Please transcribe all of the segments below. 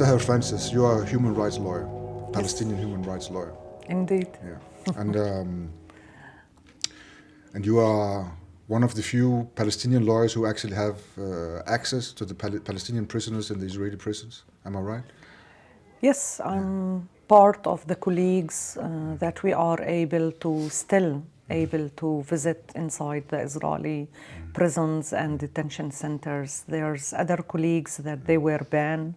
Sahar Francis, you are a human rights lawyer, Yes, Palestinian human rights lawyer. indeed. Yeah, and you are one of the few Palestinian lawyers who actually have access to the Palestinian prisoners in the Israeli prisons. Am I right? Yes, I'm part of the colleagues that we are still able to visit inside the Israeli prisons and detention centers. There's other colleagues that they were banned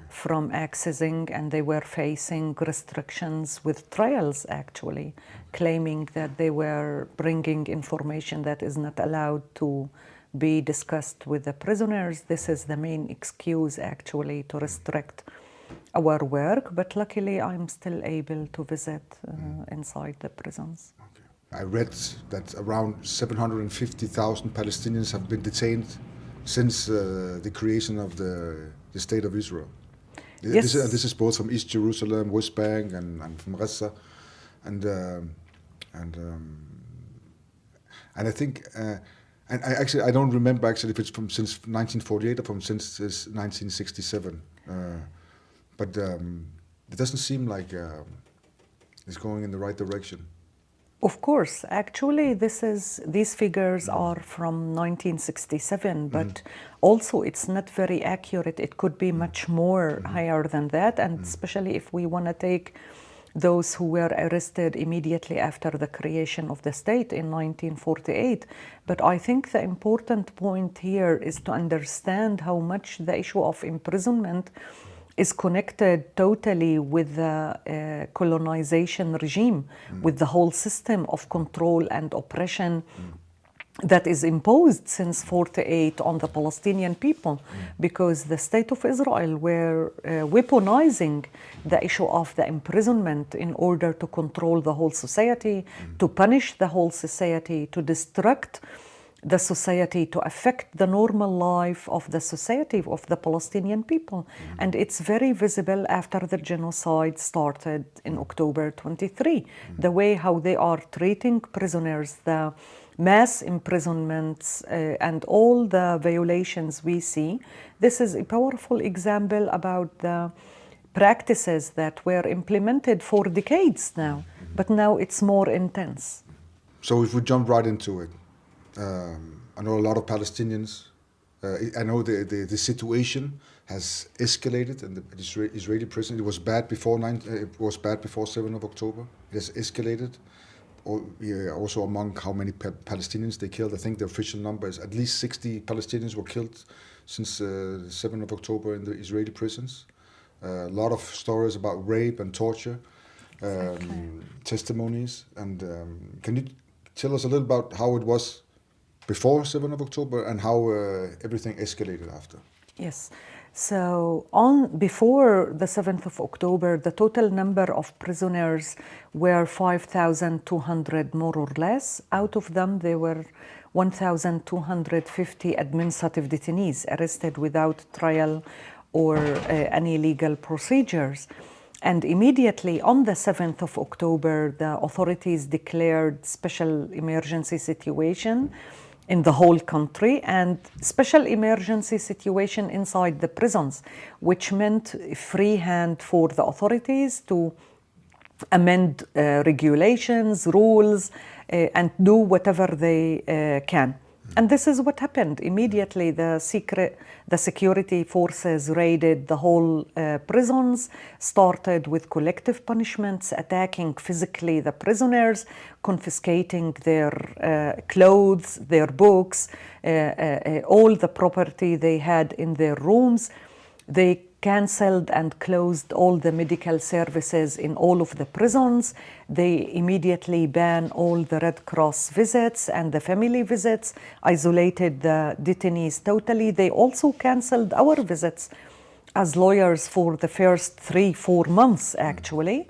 from accessing, and they were facing restrictions with trials, actually, claiming that they were bringing information that is not allowed to be discussed with the prisoners. This is the main excuse, actually, to restrict our work, but luckily I'm still able to visit inside the prisons. I read that around 750,000 Palestinians have been detained since the creation of the State of Israel. Yes. This is both from East Jerusalem, West Bank, and from Gaza, and I think, and I don't remember actually if it's from since 1948 or from since 1967, but it doesn't seem like it's going in the right direction. Of course, actually, these figures are from 1967, but also it's not very accurate. It could be much more higher than that, and especially if we want to take those who were arrested immediately after the creation of the state in 1948. But I think the important point here is to understand how much the issue of imprisonment is connected totally with the colonization regime, with the whole system of control and oppression that is imposed since 48 on the Palestinian people, because the State of Israel were weaponizing the issue of the imprisonment in order to control the whole society, to punish the whole society, to destruct the society, to affect the normal life of the society of the Palestinian people. And it's very visible after the genocide started in October 23. The way how they are treating prisoners, the mass imprisonments, and all the violations we see. This is a powerful example about the practices that were implemented for decades now, but now it's more intense. So if we jump right into it, I know a lot of Palestinians. I know the situation has escalated in the Israeli prison. It was bad before 7 of October. It has escalated. Also among how many Palestinians they killed. I think the official number is at least 60 Palestinians were killed since 7 of October in the Israeli prisons. A lot of stories about rape and torture, testimonies. And can you tell us a little about how it was before 7 of October and how everything escalated after? Yes. So before the 7th of October, the total number of prisoners were 5,200 more or less. Out of them, there were 1,250 administrative detainees arrested without trial or any legal procedures. And immediately on the 7th of October, the authorities declared special emergency situation in the whole country and special emergency situation inside the prisons, which meant free hand for the authorities to amend regulations, rules, and do whatever they can. And this is what happened. Immediately, the security forces raided the whole prisons, started with collective punishments, attacking physically the prisoners, confiscating their clothes, their books, all the property they had in their rooms. They cancelled and closed all the medical services in all of the prisons. They immediately banned all the Red Cross visits and the family visits, isolated the detainees totally. They also cancelled our visits as lawyers for the first 3-4 months, actually.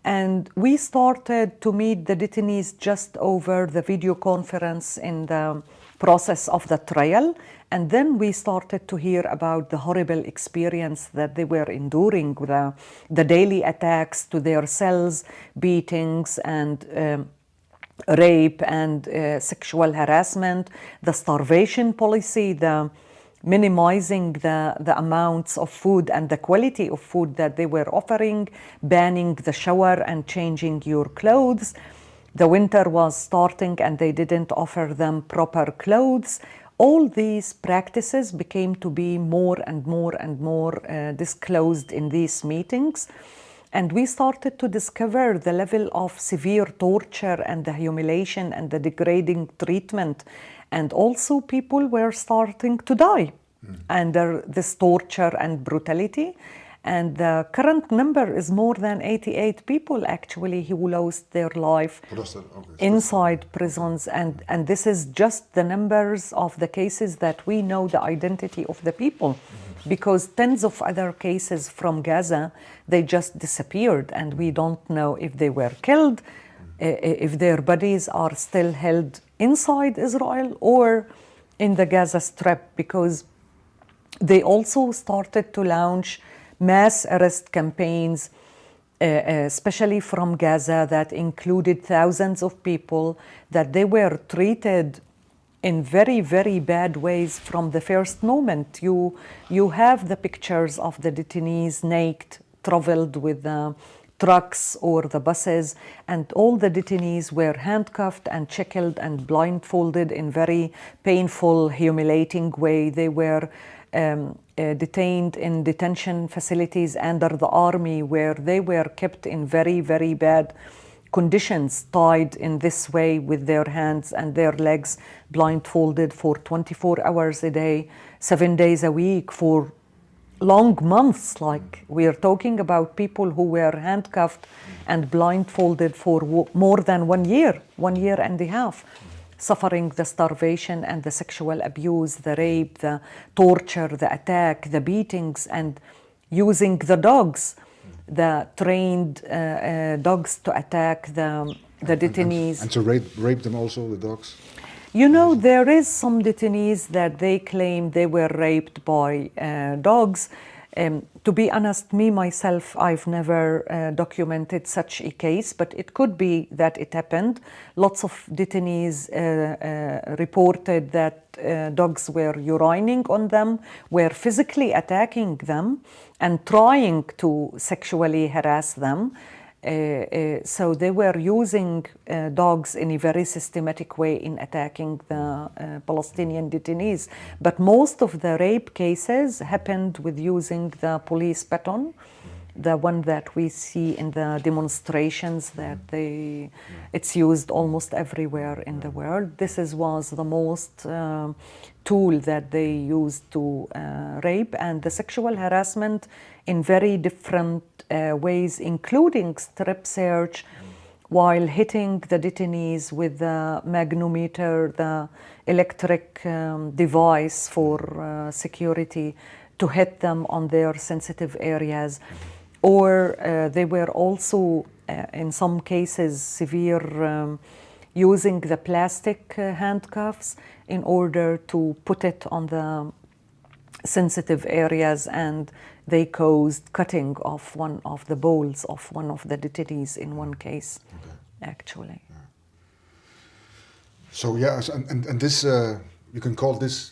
And we started to meet the detainees just over the video conference in the process of the trial. And then we started to hear about the horrible experience that they were enduring, the daily attacks to their cells, beatings and rape and sexual harassment, the starvation policy, the minimizing the amounts of food and the quality of food that they were offering, banning the shower and changing your clothes. The winter was starting and they didn't offer them proper clothes. All these practices became to be more and more and more disclosed in these meetings. And we started to discover the level of severe torture and the humiliation and the degrading treatment. And also people were starting to die under this torture and brutality. And the current number is more than 88 people actually who lost their life inside prisons. And this is just the numbers of the cases that we know the identity of the people. Because tens of other cases from Gaza, they just disappeared and we don't know if they were killed, if their bodies are still held inside Israel or in the Gaza Strip, because they also started to launch mass arrest campaigns, especially from Gaza, that included thousands of people that they were treated in very, very bad ways from the first moment. You have the pictures of the detainees naked, traveled with the trucks or the buses, and all the detainees were handcuffed and shackled and blindfolded in very painful, humiliating way. They were detained in detention facilities under the army, where they were kept in very, very bad conditions, tied in this way with their hands and their legs, blindfolded for 24 hours a day, 7 days a week, for long months. Like, we are talking about people who were handcuffed and blindfolded for more than 1 year, 1.5 years, suffering the starvation and the sexual abuse, the rape, the torture, the attack, the beatings, and using the dogs, the trained dogs, to attack the detainees. And to rape them also, the dogs? You know, there is some detainees that they claim they were raped by dogs. To be honest, me myself, I've never documented such a case, but it could be that it happened. Lots of detainees reported that dogs were urining on them, were physically attacking them, and trying to sexually harass them. So they were using dogs in a very systematic way in attacking the Palestinian detainees. But most of the rape cases happened with using the police baton, the one that we see in the demonstrations, that it's used almost everywhere in the world. This was the most tool that they used to rape, and the sexual harassment in very different ways, including strip search, while hitting the detainees with the magnetometer, the electric device for security, to hit them on their sensitive areas. Or they were also, in some cases, severe, using the plastic handcuffs in order to put it on the sensitive areas, and they caused cutting of one of the bowls of one of the detainees in one case, actually. Yeah. So and this you can call this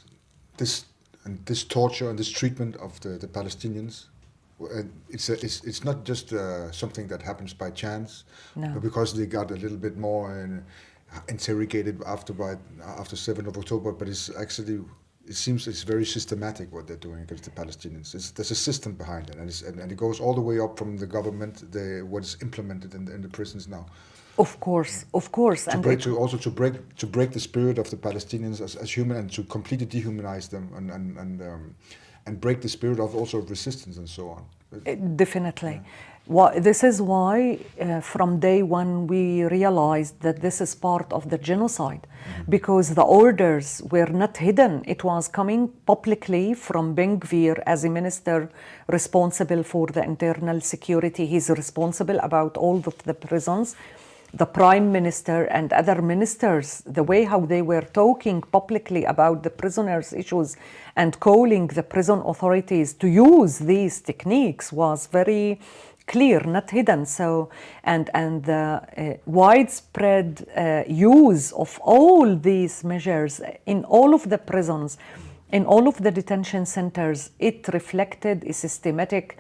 torture and this treatment of the Palestinians. It's not just something that happens by chance, but because they got a little bit more interrogated after 7th of October. But it's actually, it seems it's very systematic what they're doing against the Palestinians. There's a system behind it, and it goes all the way up from the government, what is implemented in the prisons now. Of course. To break the spirit of the Palestinians as human, and to completely dehumanize them, and break the spirit of also resistance and so on. Definitely. This is why from day one we realized that this is part of the genocide, because the orders were not hidden. It was coming publicly from Ben Gvir as a minister responsible for the internal security. He's responsible about all of the prisons. The prime minister and other ministers, the way how they were talking publicly about the prisoners' issues and calling the prison authorities to use these techniques was very clear, not hidden. So, and the widespread use of all these measures in all of the prisons, in all of the detention centers, it reflected a systematic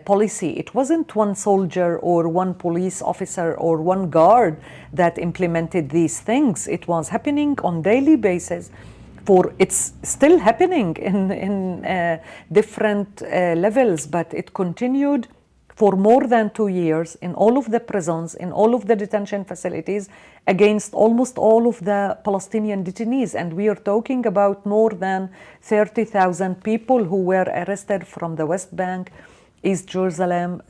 policy. It wasn't one soldier or one police officer or one guard that implemented these things. It was happening on daily basis. It's still happening in different levels, but it continued for more than 2 years in all of the prisons, in all of the detention facilities, against almost all of the Palestinian detainees. And we are talking about more than 30,000 people who were arrested from the West Bank, East Jerusalem,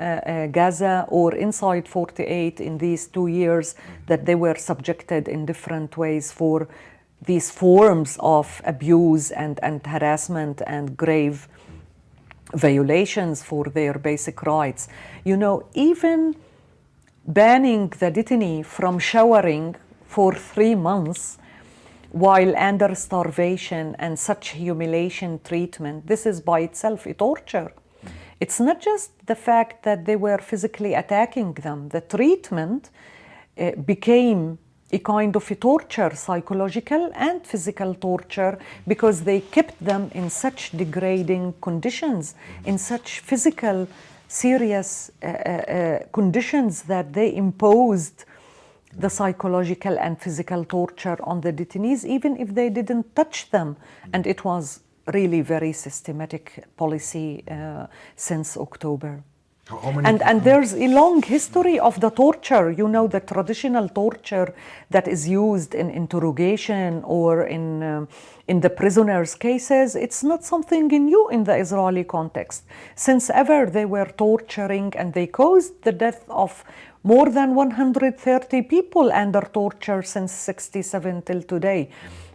Gaza, or inside 48 in these 2 years that they were subjected in different ways for these forms of abuse and harassment and grave violations for their basic rights. You know, even banning the detainee from showering for 3 months while under starvation and such humiliation treatment, this is by itself a torture. It's not just the fact that they were physically attacking them. The treatment became a kind of a torture, psychological and physical torture, because they kept them in such degrading conditions, in such physical, serious conditions that they imposed the psychological and physical torture on the detainees, even if they didn't touch them. And it was really very systematic policy since October. And there's a long history of the torture, you know, the traditional torture that is used in interrogation or in the prisoners' cases. It's not something new in the Israeli context. Since ever they were torturing, and they caused the death of more than 130 people under torture since 1967 till today.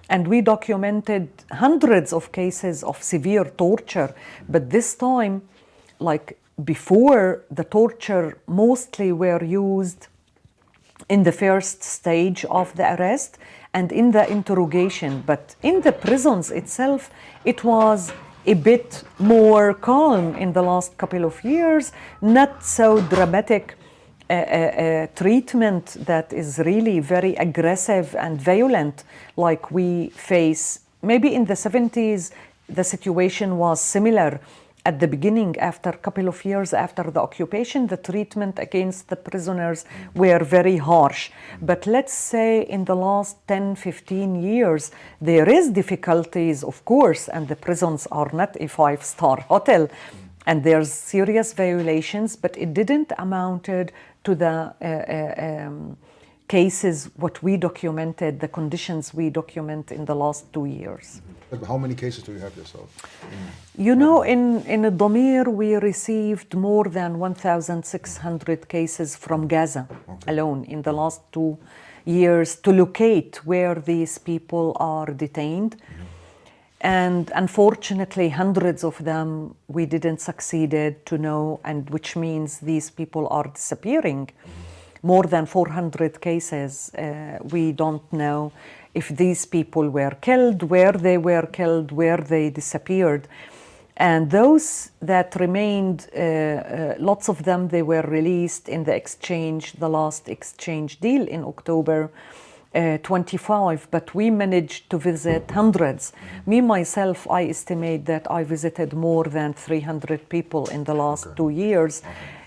And we documented hundreds of cases of severe torture, but this time, like before, the torture mostly were used in the first stage of the arrest and in the interrogation. But in the prisons itself, it was a bit more calm in the last couple of years, not so dramatic treatment that is really very aggressive and violent like we face. Maybe in the 70s, the situation was similar. At the beginning, after a couple of years after the occupation, the treatment against the prisoners were very harsh. But let's say in the last 10, 15 years, there is difficulties, of course, and the prisons are not a 5-star hotel, and there's serious violations, but it didn't amounted to the cases what we documented, the conditions we document in the last 2 years. How many cases do you have yourself? You know, in Addameer, we received more than 1,600 cases from Gaza alone in the last 2 years to locate where these people are detained. And unfortunately, hundreds of them we didn't succeed to know, and which means these people are disappearing. More than 400 cases, we don't know if these people were killed, where they were killed, where they disappeared. And those that remained, lots of them, they were released in the exchange, the last exchange deal in October 25, but we managed to visit hundreds. Me, myself, I estimate that I visited more than 300 people in the last 2 years.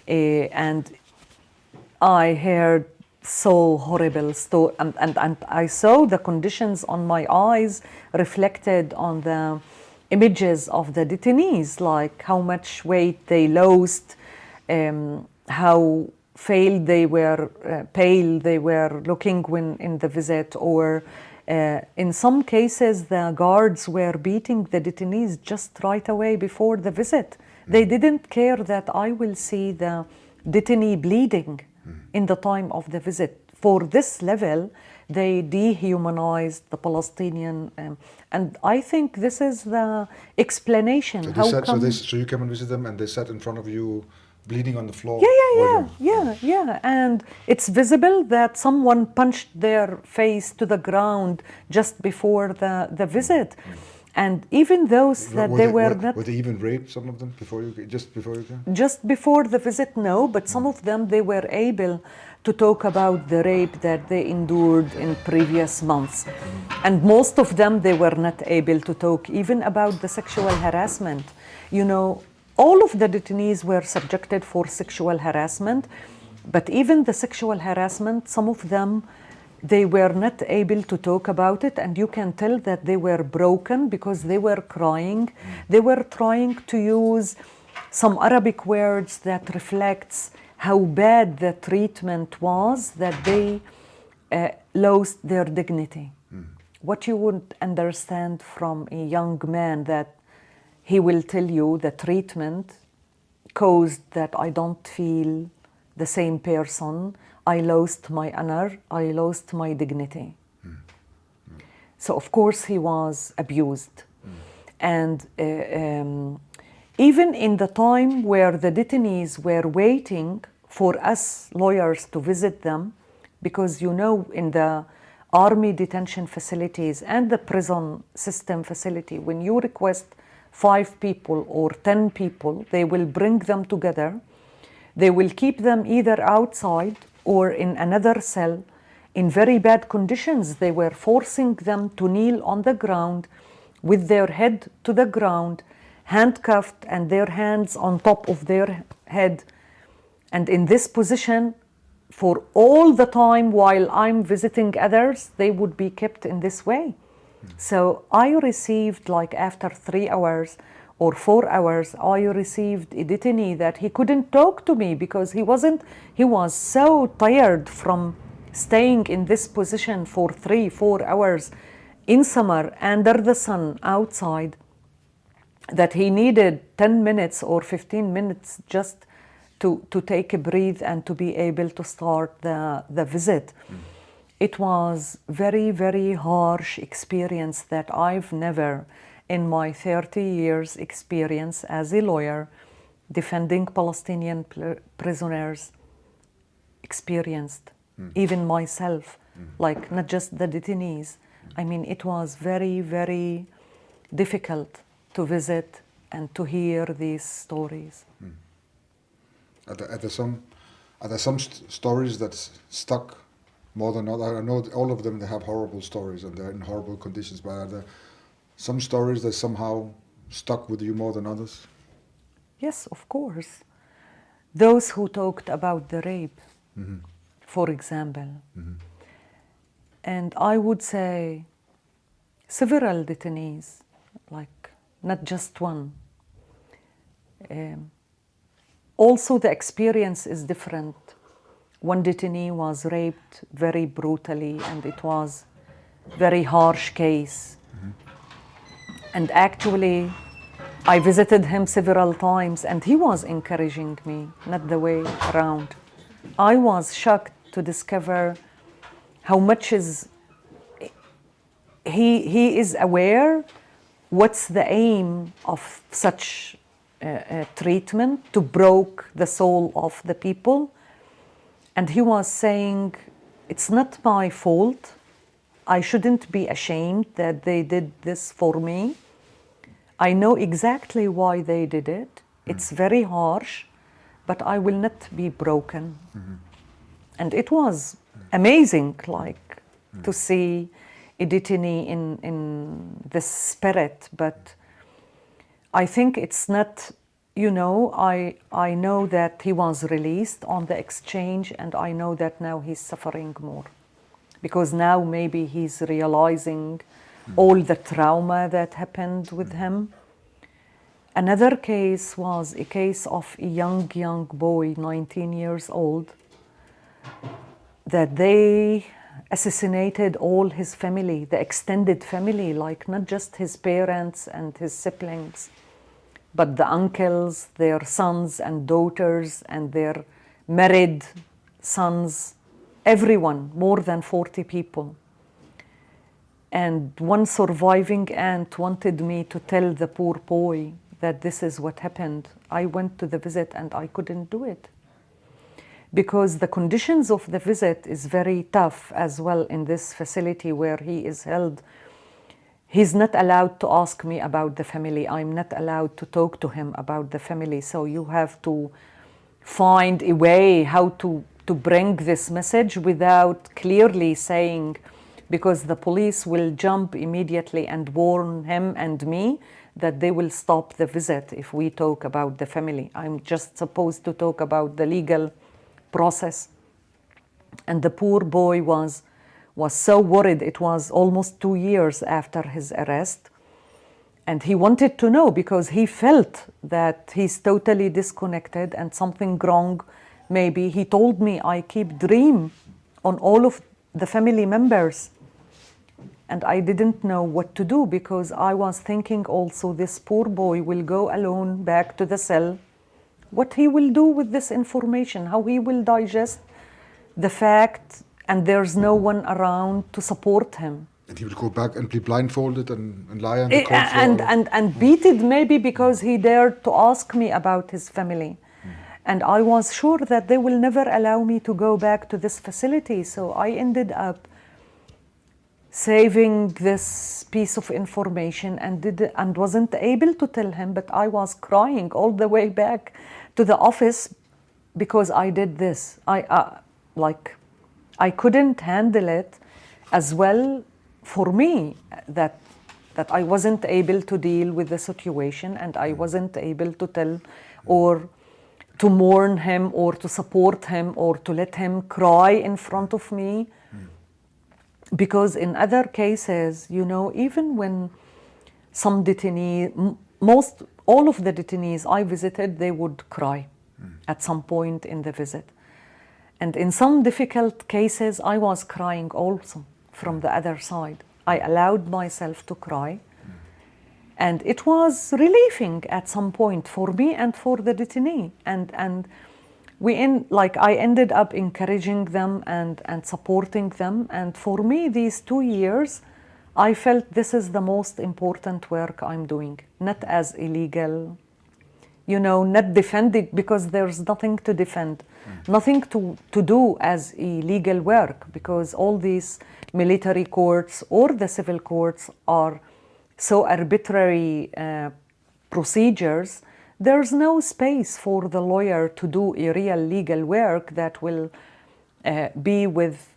And I heard so horrible stories, and I saw the conditions on my eyes reflected on the images of the detainees, like how much weight they lost, how pale they were looking when in the visit, or in some cases the guards were beating the detainees just right away before the visit. They didn't care that I will see the detainee bleeding in the time of the visit. For this level, they dehumanized the Palestinian, and I think this is the explanation. So you came and visit them, and they sat in front of you, bleeding on the floor? Yeah. And it's visible that someone punched their face to the ground just before the visit. And even those that they were not... Were they even raped, some of them, just before you came? Just before the visit, no, but some of them, they were able to talk about the rape that they endured in previous months. And most of them, they were not able to talk even about the sexual harassment. You know, all of the detainees were subjected for sexual harassment, but even the sexual harassment, some of them, they were not able to talk about it, and you can tell that they were broken because they were crying. They were trying to use some Arabic words that reflects how bad the treatment was, that they lost their dignity. What you would understand from a young man, that he will tell you the treatment caused that I don't feel the same person, I lost my honor, I lost my dignity. So of course he was abused. And even in the time where the detainees were waiting for us lawyers to visit them, because you know in the army detention facilities and the prison system facility, when you request 5 people or 10 people, they will bring them together. They will keep them either outside or in another cell in very bad conditions. They were forcing them to kneel on the ground with their head to the ground, handcuffed, and their hands on top of their head. And in this position, for all the time while I'm visiting others, they would be kept in this way. So I received, like after 3 hours or 4 hours, I received a detainee that he couldn't talk to me because he was so tired from staying in this position for 3-4 hours in summer under the sun outside, that he needed 10 minutes or 15 minutes just to take a breath and to be able to start the visit. It was very, very harsh experience that I've never, in my 30 years experience as a lawyer defending Palestinian prisoners, experienced. Even myself, like not just the detainees. I mean, it was very, very difficult to visit and to hear these stories. Are there some stories that stuck more than others? I know all of them, they have horrible stories and they're in horrible conditions, but are there some stories that somehow stuck with you more than others? Yes, of course. Those who talked about the rape, for example. And I would say several detainees, like not just one. Also, the experience is different. One detainee was raped very brutally, and it was a very harsh case. And actually, I visited him several times, and he was encouraging me, not the way around. I was shocked to discover how much he is aware what's the aim of such treatment, to break the soul of the people. And he was saying, it's not my fault. I shouldn't be ashamed that they did this for me. I know exactly why they did it. It's very harsh, but I will not be broken. And it was amazing, like, to see a detainee in this spirit. But I think it's not, you know, I know that he was released on the exchange, and I know that now he's suffering more. Because now maybe he's realizing all the trauma that happened with him. Another case was a case of a young boy, 19 years old, that they assassinated all his family, the extended family, like not just his parents and his siblings, but the uncles, their sons and daughters, and their married sons, everyone, more than 40 people. And one surviving aunt wanted me to tell the poor boy that this is what happened. I went to the visit and I couldn't do it. Because the conditions of the visit is very tough as well in this facility where he is held. he's not allowed to ask me about the family. I'm not allowed to talk to him about the family. So you have to find a way how to bring this message without clearly saying, because the police will jump immediately and warn him and me that they will stop the visit if we talk about the family. I'm just supposed to talk about the legal process. And the poor boy was so worried. It was almost 2 years after his arrest. And he wanted to know because he felt that he's totally disconnected and something wrong. Maybe he told me, I keep dream on all of the family members. And I didn't know what to do because I was thinking also this poor boy will go alone back to the cell. What he will do with this information, how he will digest the fact, and there's no one around to support him. And he would go back and be blindfolded and lie on the cold floor. And beaten maybe because he dared to ask me about his family. And I was sure that they will never allow me to go back to this facility. So I ended up saving this piece of information and wasn't able to tell him, but I was crying all the way back to the office because I did this. I couldn't handle it as well for me that I wasn't able to deal with the situation and I wasn't able to tell or to mourn him or to support him or to let him cry in front of me. Because in other cases, you know, even when some detainees, all of the detainees I visited, they would cry at some point in the visit. And in some difficult cases, I was crying also from the other side. I allowed myself to cry. And it was relieving at some point for me and for the detainee. And I ended up encouraging them and supporting them. And for me, these 2 years, I felt this is the most important work I'm doing. Not as illegal, you know, not defending, because there's nothing to defend, nothing to do as illegal work, because all these military courts or the civil courts are so arbitrary procedures. There's no space for the lawyer to do a real legal work that will be with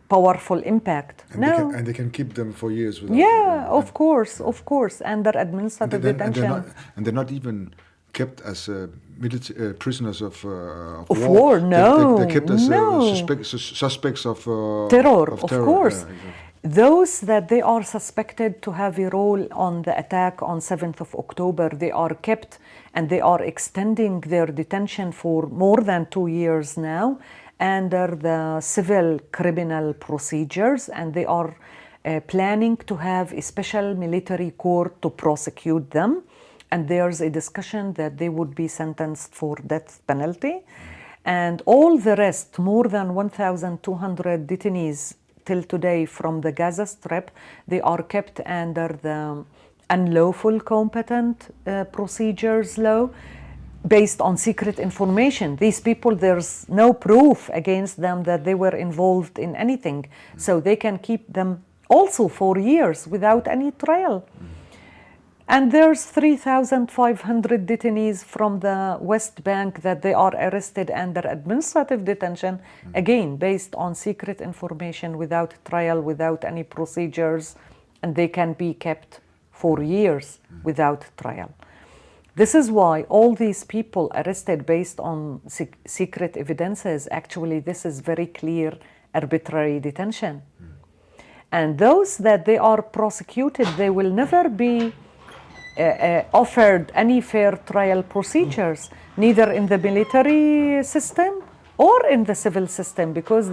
powerful impact. And they can keep them for years without. Yeah, of course, under administrative detention. And they're not even kept as prisoners of war. No, they're kept as no. suspects of terror. Of course. Yeah, exactly. Those that they are suspected to have a role on the attack on 7th of October, they are kept and they are extending their detention for more than 2 years now under the civil criminal procedures, and they are planning to have a special military court to prosecute them. And there's a discussion that they would be sentenced for death penalty. And all the rest, more than 1,200 detainees till today from the Gaza Strip, they are kept under the unlawful competent procedures law based on secret information. These people, there's no proof against them that they were involved in anything. So they can keep them also for years without any trial. And there's 3,500 detainees from the West Bank that they are arrested under administrative detention, again, based on secret information, without trial, without any procedures, and they can be kept for years without trial. This is why all these people arrested based on secret evidences, actually, this is very clear arbitrary detention. And those that they are prosecuted, they will never be offered any fair trial procedures, neither in the military system or in the civil system, because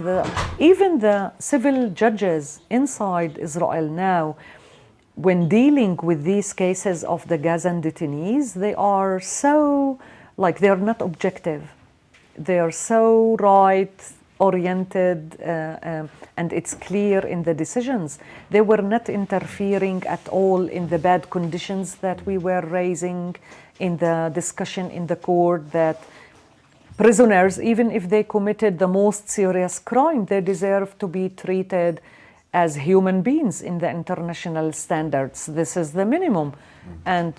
even the civil judges inside Israel now, when dealing with these cases of the Gazan detainees, they are so, they're not objective. They are so right-oriented, and it's clear in the decisions. They were not interfering at all in the bad conditions that we were raising in the discussion in the court, that prisoners, even if they committed the most serious crime, they deserve to be treated as human beings in the international standards. This is the minimum. And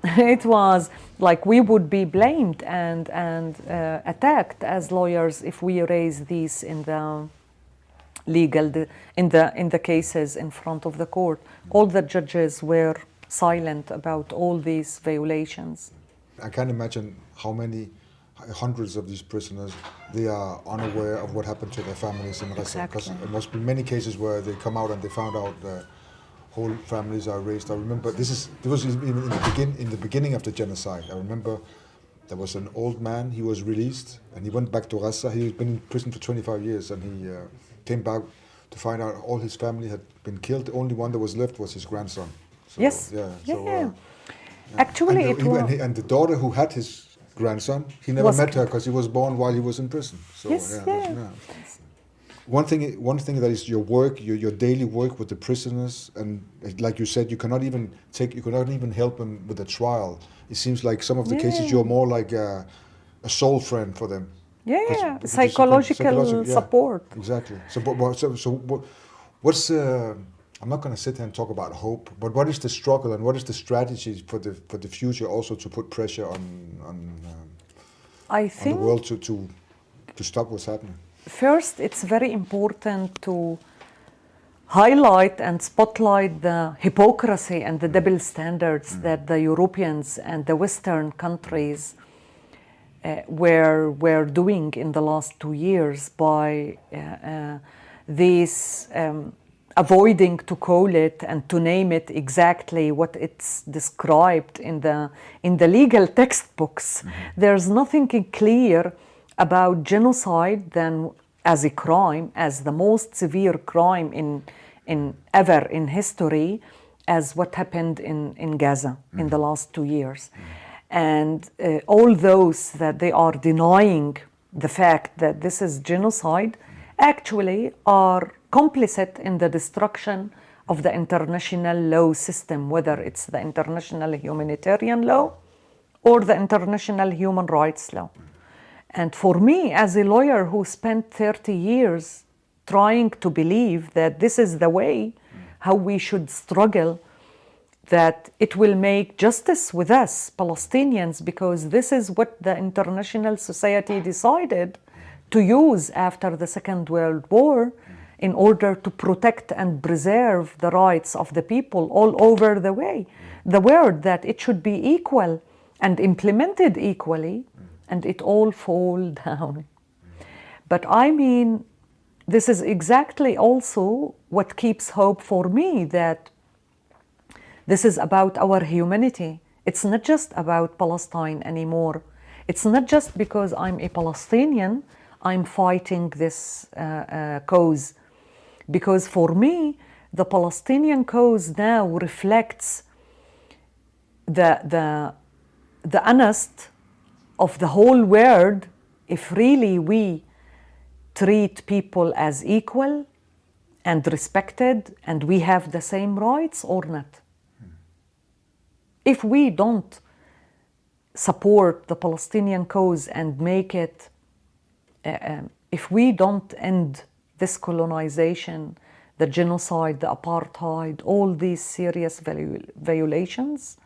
it was like we would be blamed and attacked as lawyers if we raise these in the in the cases in front of the court. All the judges were silent about all these violations. I can't imagine how many hundreds of these prisoners, they are unaware of what happened to their families in Gaza. Because Exactly. there must be many cases where they come out and they found out whole families are raised. I remember this was in the beginning of the genocide. I remember there was an old man. He was released and he went back to Gaza. He had been in prison for 25 years and he came back to find out all his family had been killed. The only one that was left was his grandson. So, Yes. Yeah. Yeah, So, yeah. Actually, and the daughter who had his grandson, he never met her because he was born while he was in prison. So, Yes, yeah. One thing that is your work, your daily work with the prisoners, and like you said, you cannot even help them with the trial. It seems like some of the cases you're more like a soul friend for them. Yeah, Because psychological support. Exactly. What's I'm not going to sit here and talk about hope, but what is the struggle and what is the strategy for the future also to put pressure on the world to stop what's happening? First, it's very important to highlight and spotlight the hypocrisy and the double standards that the Europeans and the Western countries were doing in the last 2 years by this avoiding to call it and to name it exactly what it's described in the legal textbooks. There's nothing clear about genocide than as a crime, as the most severe crime in ever in history, as what happened in Gaza in the last 2 years. And all those that they are denying the fact that this is genocide actually are complicit in the destruction of the international law system, whether it's the international humanitarian law or the international human rights law. And for me, as a lawyer who spent 30 years trying to believe that this is the way how we should struggle, that it will make justice with us, Palestinians, because this is what the international society decided to use after the Second World War in order to protect and preserve the rights of the people all over the world, that it should be equal and implemented equally, and it all fall down. But I mean, this is exactly also what keeps hope for me, that this is about our humanity. It's not just about Palestine anymore. It's not just because I'm a Palestinian, I'm fighting this cause. Because for me, the Palestinian cause now reflects the honest of the whole world, if really we treat people as equal and respected and we have the same rights or not. If we don't support the Palestinian cause and make it, if we don't end this colonization, the genocide, the apartheid, all these serious violations,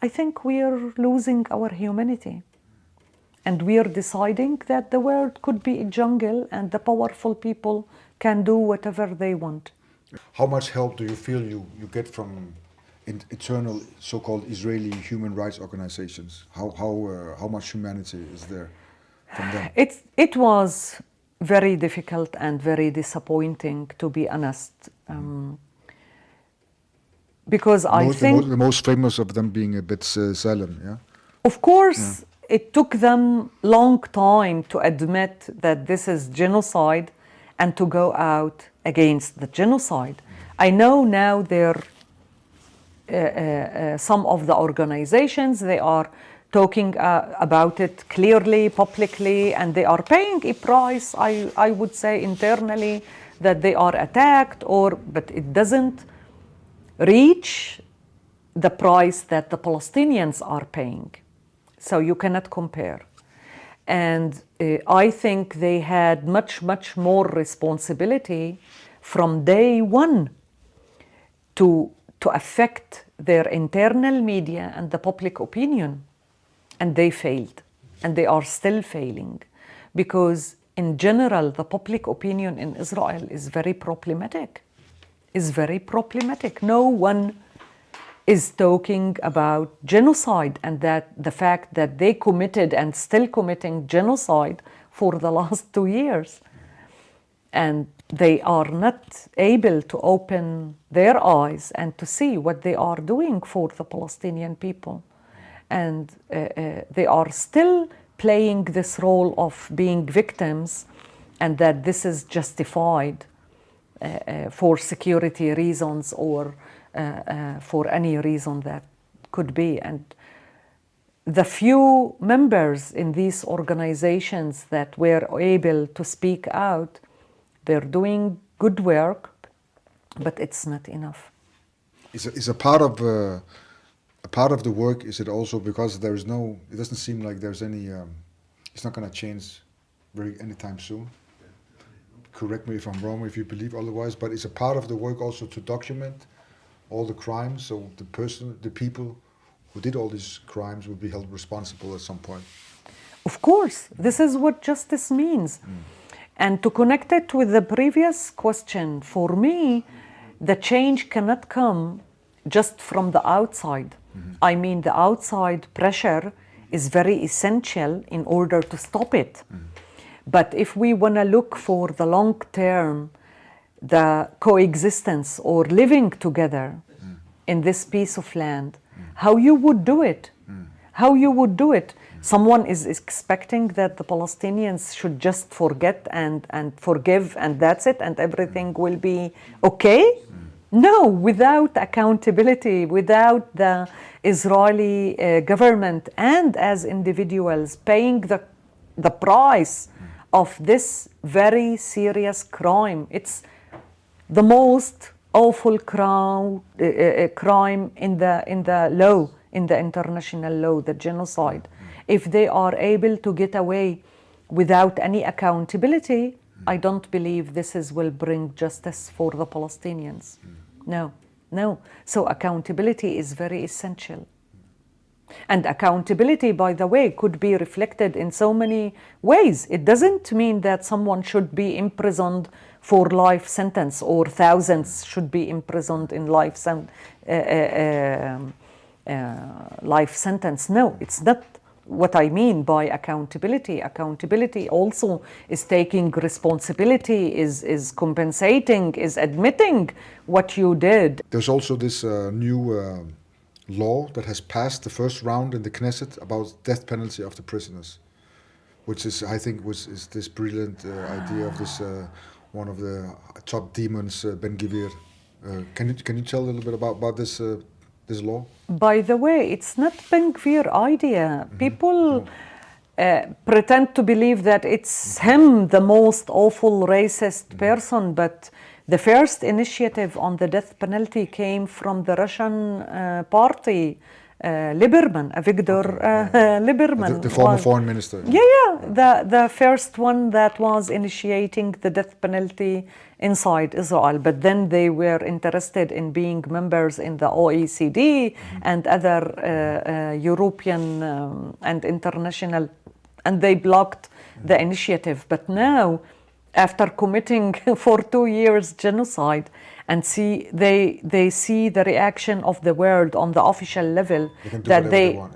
I think we are losing our humanity. And we are deciding that the world could be a jungle and the powerful people can do whatever they want. How much help do you feel you get from eternal so-called Israeli human rights organizations? How much humanity is there from them? It was very difficult and very disappointing, to be honest, because I think the most famous of them being a bit Salem, yeah. Of course, it took them long time to admit that this is genocide and to go out against the genocide. I know now there some of the organizations, they are talking about it clearly, publicly, and they are paying a price, I would say internally, that they are attacked, but it doesn't reach the price that the Palestinians are paying. So you cannot compare. And I think they had much more responsibility from day one to affect their internal media and the public opinion. And they failed, and they are still failing, because in general, the public opinion in Israel is very problematic. No one is talking about genocide, and that the fact that they committed and still committing genocide for the last 2 years. And they are not able to open their eyes and to see what they are doing for the Palestinian people. And they are still playing this role of being victims, and that this is justified for security reasons or for any reason that could be. And the few members in these organizations that were able to speak out, they're doing good work, but it's not enough. Is a part of the work, is it also because there is no, it doesn't seem like there's any, it's not going to change anytime soon. Correct me if I'm wrong, if you believe otherwise, but is a part of the work also to document all the crimes, so the people who did all these crimes will be held responsible at some point? Of course, this is what justice means. And to connect it with the previous question, for me, the change cannot come just from the outside. I mean, the outside pressure is very essential in order to stop it. But if we want to look for the long term, the coexistence or living together in this piece of land, how you would do it? How you would do it? Someone is expecting that the Palestinians should just forget and forgive, and that's it, and everything will be okay? No, without accountability, without the Israeli government and as individuals paying the price of this very serious crime. It's the most awful crime in the law, in the international law, the genocide. If they are able to get away without any accountability, I don't believe this will bring justice for the Palestinians. No. So accountability is very essential. And accountability, by the way, could be reflected in so many ways. It doesn't mean that someone should be imprisoned for life sentence, or thousands should be imprisoned in life sentence. No, it's not what I mean by accountability. Accountability also is taking responsibility, is compensating, is admitting what you did. There's also this new law that has passed the first round in the Knesset about death penalty of the prisoners, which is, I think, is this brilliant idea of this one of the top demons, Ben Gvir. Can you tell a little bit about this this law? By the way, it's not Ben Gvir idea. People pretend to believe that it's him, the most awful racist person, but the first initiative on the death penalty came from the Russian party, Lieberman, Avigdor Lieberman. The former foreign minister. The first one that was initiating the death penalty inside Israel. But then they were interested in being members in the OECD and other European and international, and they blocked the initiative. But now, after committing for 2 years genocide, and they see the reaction of the world on the official level, that they want,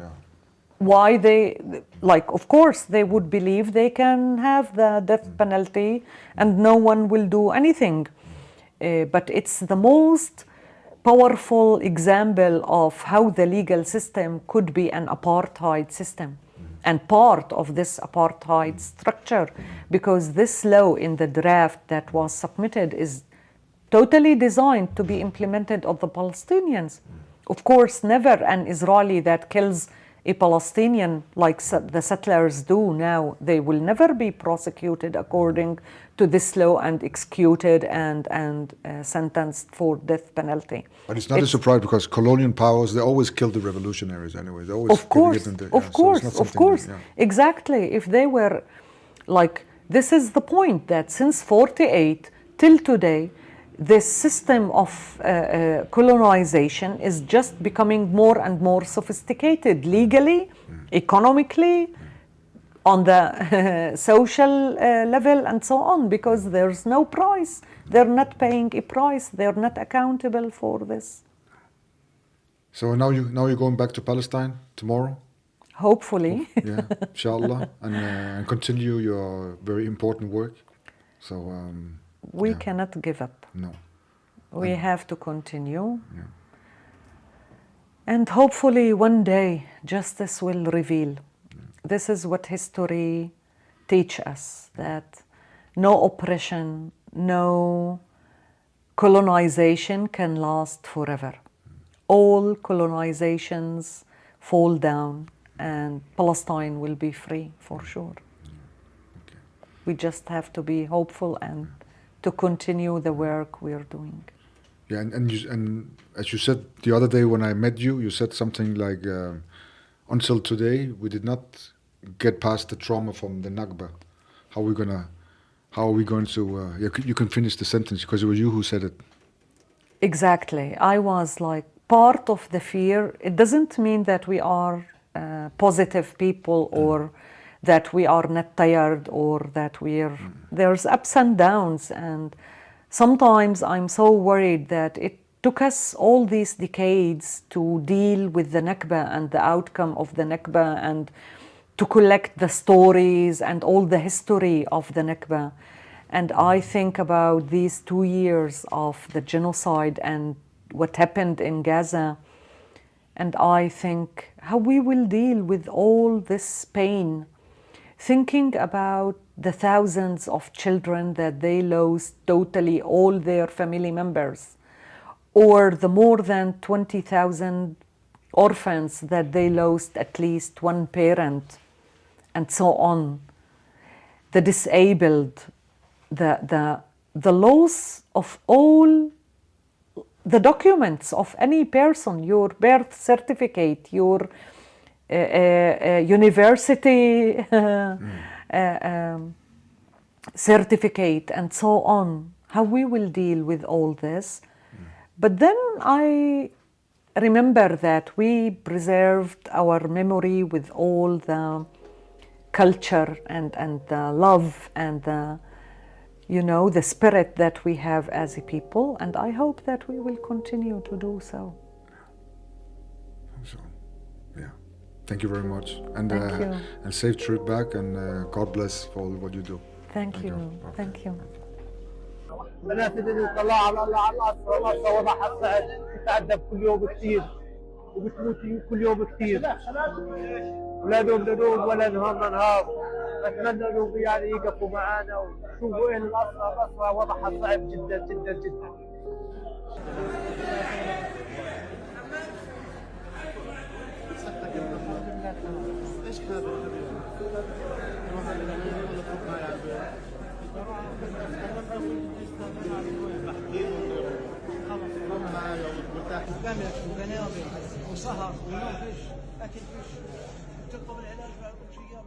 why they, like, of course they would believe they can have the death penalty and no one will do anything. But it's the most powerful example of how the legal system could be an apartheid system and part of this apartheid structure, because this law in the draft that was submitted is totally designed to be implemented on the Palestinians. Of course, never an Israeli that kills a Palestinian like the settlers do now, they will never be prosecuted according to this law and executed and sentenced for death penalty. But it's not a surprise, because colonial powers, they always kill the revolutionaries anyway. They always of course, exactly. If they were like, this is the point, that since 48 till today, this system of colonization is just becoming more and more sophisticated legally, economically, on the social level and so on, because there's no price. They're not paying a price. They're not accountable for this. So now you're going back to Palestine tomorrow? Hopefully. Yeah, inshallah, and continue your very important work. So we cannot give up. No. We have to continue. Yeah. And hopefully one day justice will reveal. This is what history teaches us, that no oppression, no colonization can last forever. All colonizations fall down and Palestine will be free for sure. Okay. We just have to be hopeful and to continue the work we are doing. Yeah, and as you said the other day when I met you, you said something like, until today we did not get past the trauma from the Nakba. How are we going to? You can finish the sentence because it was you who said it. Exactly. I was like part of the fear. It doesn't mean that we are positive people or that we are not tired or that we're there's ups and downs, and sometimes I'm so worried that it took us all these decades to deal with the Nakba and the outcome of the Nakba and to collect the stories and all the history of the Nakba. And I think about these 2 years of the genocide and what happened in Gaza, and I think how we will deal with all this pain, thinking about the thousands of children that they lost totally all their family members, or the more than 20,000 orphans that they lost at least one parent, and so on, the disabled, the loss of all the documents of any person, your birth certificate, your university certificate, and so on. How we will deal with all this. But then I remember that we preserved our memory with all the culture and the love and the, you know, the spirit that we have as a people, and I hope that we will continue to do so. So, yeah. Thank you very much, and Thank you. And safe trip back, and God bless for all what you do. Thank you. Okay. Thank you. بنات اللي طلع على الله على الأسرى وضعها صعب تتعذب كل يوم كثير وبتموت كل يوم كثير ولا دوم ندوم ولا نهار نهار. نتمنى انهم يعني يقفوا معنا ويشوفوا ايه الأسرى وضعها صعب جدا جدا جدا. وسهر وينام فيش اكل فيش تطلب العلاج بعد كل شيء